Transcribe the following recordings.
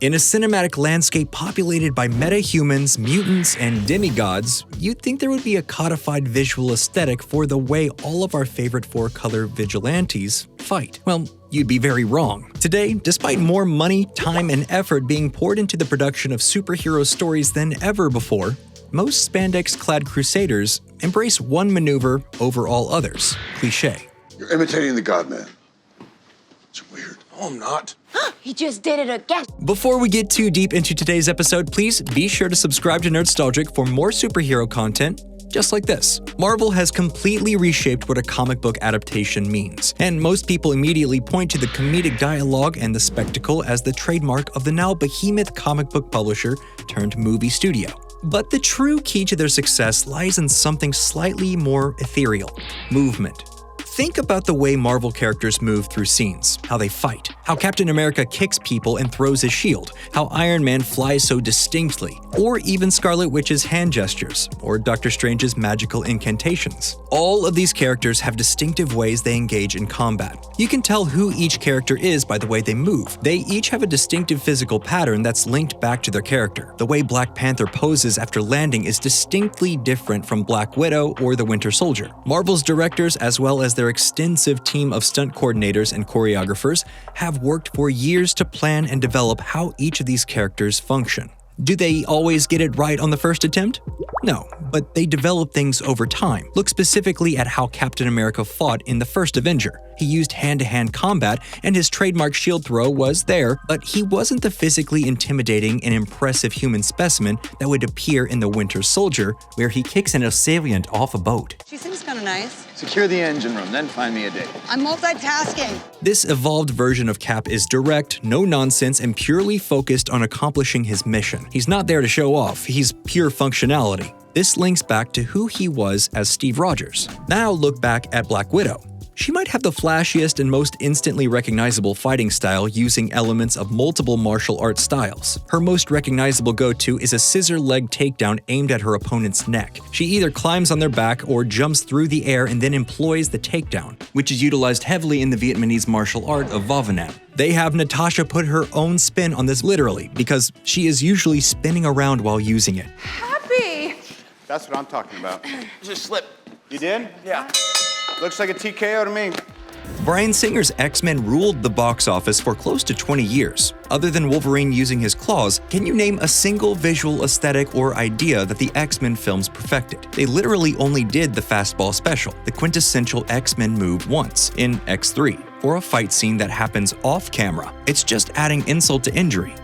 In a cinematic landscape populated by meta-humans, mutants, and demigods, you'd think there would be a codified visual aesthetic for the way all of our favorite four-color vigilantes fight. Well, you'd be very wrong. Today, despite more money, time, and effort being poured into the production of superhero stories than ever before, most spandex-clad crusaders embrace one maneuver over all others: cliché. You're imitating the God-Man. It's weird. No, I'm not. He just did it again. Before we get too deep into today's episode, please be sure to subscribe to Nerdstalgic for more superhero content just like this. Marvel has completely reshaped what a comic book adaptation means, and most people immediately point to the comedic dialogue and the spectacle as the trademark of the now behemoth comic book publisher turned movie studio. But the true key to their success lies in something slightly more ethereal: movement. Think about the way Marvel characters move through scenes, how they fight, how Captain America kicks people and throws his shield, how Iron Man flies so distinctly, or even Scarlet Witch's hand gestures, or Doctor Strange's magical incantations. All of these characters have distinctive ways they engage in combat. You can tell who each character is by the way they move. They each have a distinctive physical pattern that's linked back to their character. The way Black Panther poses after landing is distinctly different from Black Widow or the Winter Soldier. Marvel's directors, as well as their extensive team of stunt coordinators and choreographers, have worked for years to plan and develop how each of these characters function. Do they always get it right on the first attempt? No, but they develop things over time. Look specifically at how Captain America fought in the first Avenger. He used hand-to-hand combat, and his trademark shield throw was there, but he wasn't the physically intimidating and impressive human specimen that would appear in the Winter Soldier, where he kicks an assailant off a boat. She seems kind of nice. Secure the engine room, then find me a date. I'm multitasking. This evolved version of Cap is direct, no-nonsense, and purely focused on accomplishing his mission. He's not there to show off, he's pure functionality. This links back to who he was as Steve Rogers. Now look back at Black Widow. She might have the flashiest and most instantly recognizable fighting style using elements of multiple martial arts styles. Her most recognizable go-to is a scissor leg takedown aimed at her opponent's neck. She either climbs on their back or jumps through the air and then employs the takedown, which is utilized heavily in the Vietnamese martial art of Va Nam. They have Natasha put her own spin on this literally, because she is usually spinning around while using it. Happy. That's what I'm talking about. Just slip. You did? Yeah. Looks like a TKO to me. Bryan Singer's X-Men ruled the box office for close to 20 years. Other than Wolverine using his claws, can you name a single visual aesthetic or idea that the X-Men films perfected? They literally only did the fastball special, the quintessential X-Men move, once, in X3, for a fight scene that happens off-camera. It's just adding insult to injury.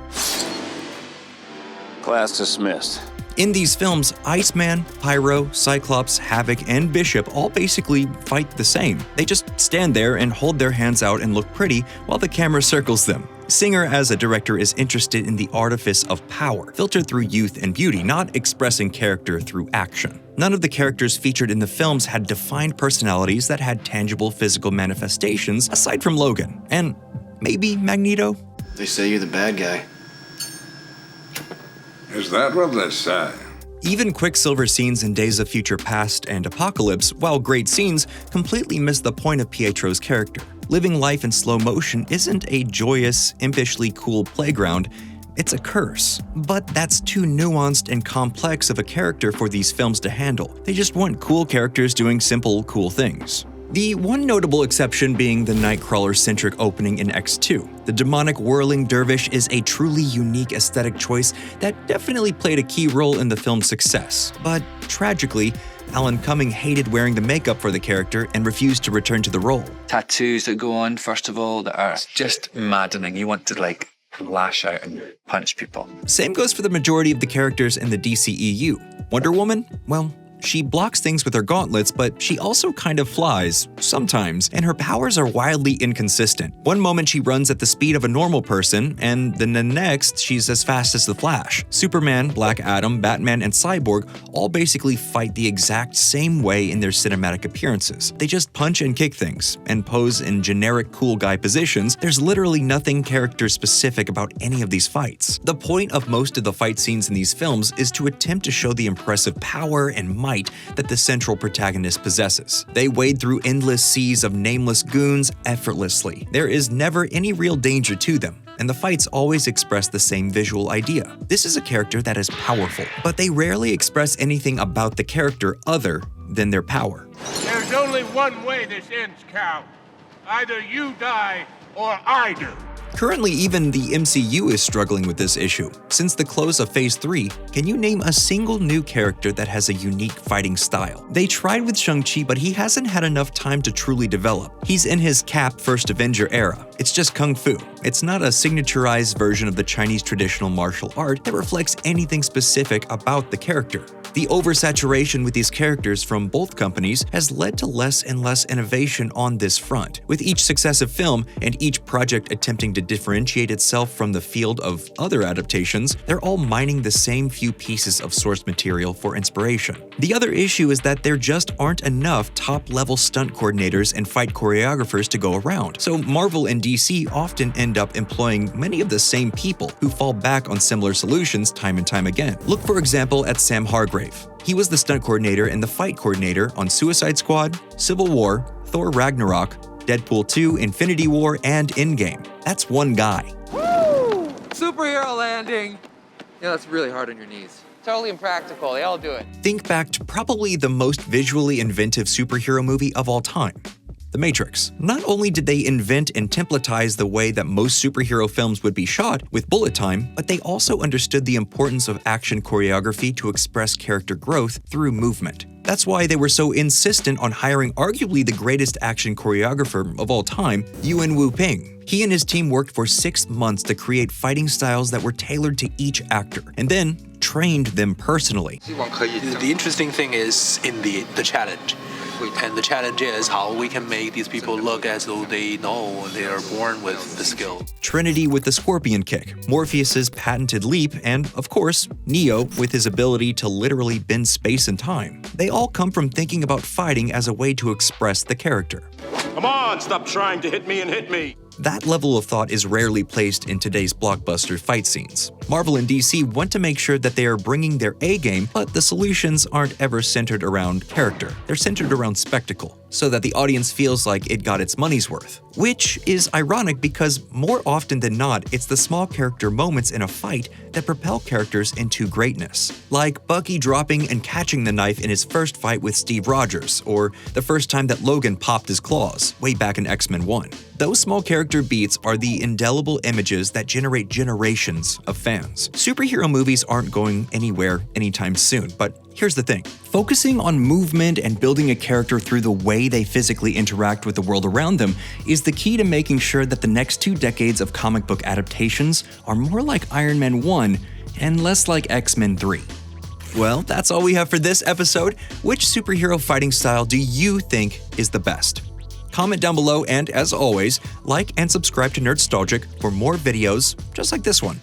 Class dismissed. In these films, Iceman, Pyro, Cyclops, Havoc, and Bishop all basically fight the same. They just stand there and hold their hands out and look pretty while the camera circles them. Singer as a director is interested in the artifice of power, filtered through youth and beauty, not expressing character through action. None of the characters featured in the films had defined personalities that had tangible physical manifestations aside from Logan. And maybe Magneto? They say you're the bad guy. Is that what they say? Even Quicksilver scenes in Days of Future Past and Apocalypse, while great scenes, completely miss the point of Pietro's character. Living life in slow motion isn't a joyous, impishly cool playground, it's a curse. But that's too nuanced and complex of a character for these films to handle. They just want cool characters doing simple, cool things. The one notable exception being the Nightcrawler-centric opening in X2. The demonic whirling dervish is a truly unique aesthetic choice that definitely played a key role in the film's success. But tragically, Alan Cumming hated wearing the makeup for the character and refused to return to the role. Tattoos that go on, first of all, that are just maddening. You want to lash out and punch people. Same goes for the majority of the characters in the DCEU. Wonder Woman? Well, she blocks things with her gauntlets, but she also kind of flies, sometimes, and her powers are wildly inconsistent. One moment she runs at the speed of a normal person, and then the next she's as fast as the Flash. Superman, Black Adam, Batman, and Cyborg all basically fight the exact same way in their cinematic appearances. They just punch and kick things, and pose in generic cool guy positions. There's literally nothing character-specific about any of these fights. The point of most of the fight scenes in these films is to attempt to show the impressive power and might that the central protagonist possesses. They wade through endless seas of nameless goons effortlessly. There is never any real danger to them. and the fights always express the same visual idea. This is a character that is powerful, but they rarely express anything about the character other than their power. There's only one way this ends, Cal. Either you die or I do. Currently, even the MCU is struggling with this issue. Since the close of Phase 3, can you name a single new character that has a unique fighting style? They tried with Shang-Chi, but he hasn't had enough time to truly develop. He's in his Cap First Avenger era. It's just kung fu. It's not a signaturized version of the Chinese traditional martial art that reflects anything specific about the character. The oversaturation with these characters from both companies has led to less and less innovation on this front. With each successive film and each project attempting to differentiate itself from the field of other adaptations, they're all mining the same few pieces of source material for inspiration. The other issue is that there just aren't enough top-level stunt coordinators and fight choreographers to go around, so Marvel and DC often end up employing many of the same people who fall back on similar solutions time and time again. Look for example at Sam Hargrave. He was the stunt coordinator and the fight coordinator on Suicide Squad, Civil War, Thor Ragnarok, Deadpool 2, Infinity War, and Endgame. That's one guy. Woo! Superhero landing! Yeah, that's really hard on your knees. Totally impractical. They all do it. Think back to probably the most visually inventive superhero movie of all time, The Matrix. Not only did they invent and templatize the way that most superhero films would be shot with bullet time, but they also understood the importance of action choreography to express character growth through movement. That's why they were so insistent on hiring arguably the greatest action choreographer of all time, Yuen Wu-ping. He and his team worked for 6 months to create fighting styles that were tailored to each actor, and then trained them personally. The interesting thing is in the challenge. And the challenge is how we can make these people look as though they know they are born with the skill. Trinity with the scorpion kick, Morpheus's patented leap, and of course, Neo with his ability to literally bend space and time. They all come from thinking about fighting as a way to express the character. Come on, stop trying to hit me and hit me. That level of thought is rarely placed in today's blockbuster fight scenes. Marvel and DC want to make sure that they are bringing their A game, but the solutions aren't ever centered around character. They're centered around spectacle, so that the audience feels like it got its money's worth. Which is ironic because more often than not, it's the small character moments in a fight that propel characters into greatness. Like Bucky dropping and catching the knife in his first fight with Steve Rogers, or the first time that Logan popped his claws, way back in X-Men 1. Those small character beats are the indelible images that generate generations of fans. Superhero movies aren't going anywhere anytime soon, but here's the thing. Focusing on movement and building a character through the way they physically interact with the world around them is the key to making sure that the next 2 decades of comic book adaptations are more like Iron Man 1 and less like X-Men 3. Well, that's all we have for this episode. Which superhero fighting style do you think is the best? Comment down below, and as always, like and subscribe to Nerdstalgic for more videos just like this one.